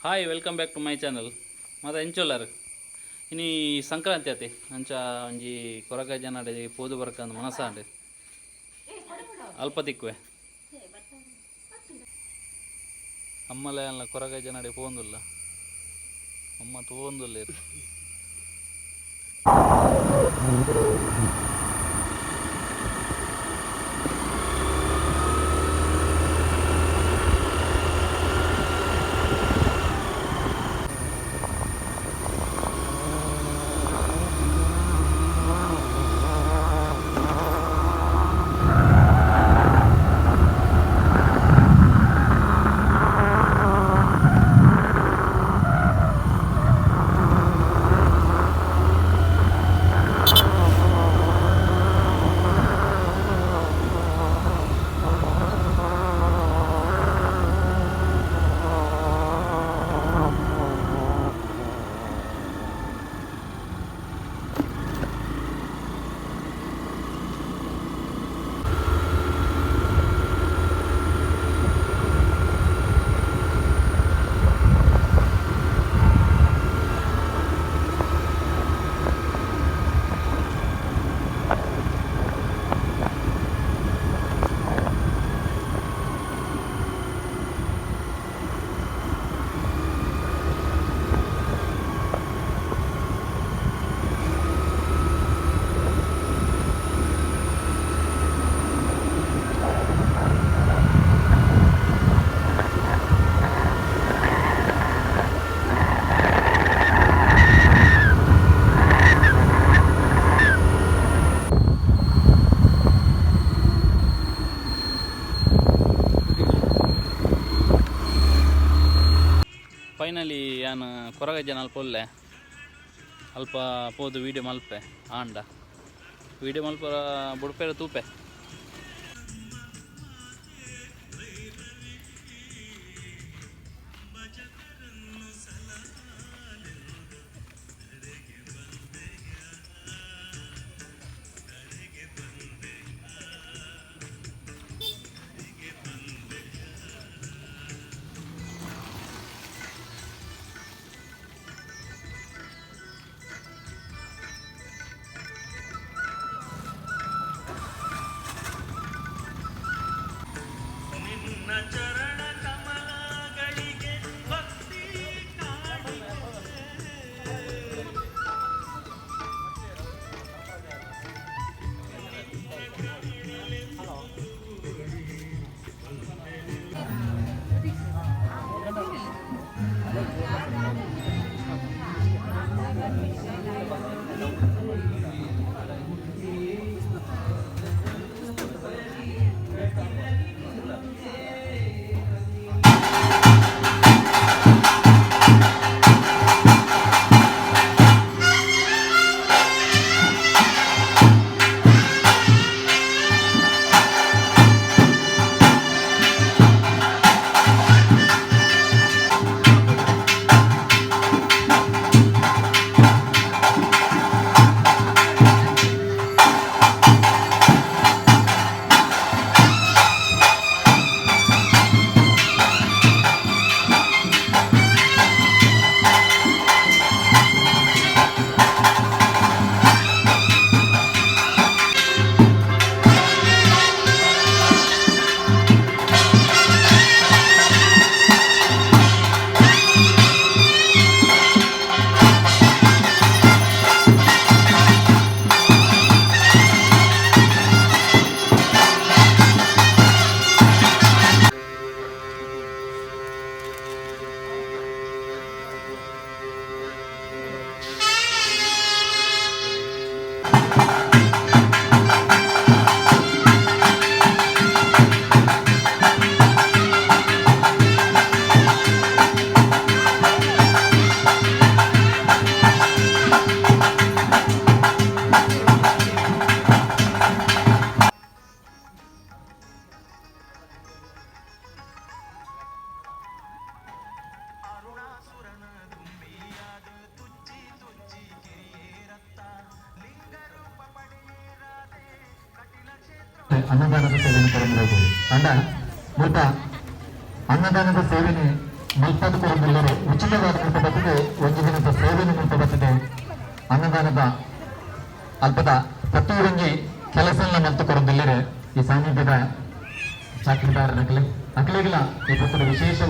Hi welcome back to my channel. ಮತ್ತು ಎಂಚೋಲ್ಲರ್ ಇನಿ ಸಂಕ್ರಾಂತಿ ಆತೆ ಅಂಚ ಒಂಜಿ ಕೊರಗಜ್ಜ ನಾಡೆ ಪೋದು ಬರ್ಕಂದು ಮನಸ್ಸ ಅಂಡೆ ಅಲ್ಪ ತಿಕ್ಕುವೆ ಅಮ್ಮಲೆ ಅಲ್ಲ ಕೊರಗಜ್ಜ ನಾಡೆ ಪೋಂದುಲ್ಲ ಅಮ್ಮ ತೋಂದುಲ್ಲ ಫೈನಲಿ ನಾನು ಕೊರಗಜ್ಜನ ಅಲ್ಪ ಒಳ್ಳೆ ಅಲ್ಪ ಪೋದು ವೀಡಿಯೋ ಮಲ್ಪೆ ಆಂಡ ವೀಡಿಯೋ ಮಲ್ಪ ಬುಡ್ಪೇರ ತೂಪೆ ಅನ್ನದಾನದ ಸೇವೆಯನ್ನು ಪ್ರಾರಂಭವಾಗಿದೆ ಅಂಡ ಅನ್ನದಾನದ ಸೇವೆನೆ ಮಲ್ಪದ ಕೊರೊಂದಿಲ್ಲರು ಉಚಿತವಾದ ಮುಟ್ಟಬತ್ತಿದೆ ಒಂದು ದಿನದ ಸೇವೆಯನ್ನು ಮುಟ್ಟಬತ್ತಿದೆ ಅನ್ನದಾನದ ಅಲ್ಪದ ಪ್ರತಿಯೊಂದು ಕೆಲಸ ಮಲ್ತು ಕೊರೊಂದಿಲ್ಲರೆ ಈ ಸಾನ್ನಿಧ್ಯದ ಸಾಕಿದಾರರ ಅಕಲೆಗಿಲ್ಲ ಈ ಪುಸ್ತಕ ವಿಶೇಷ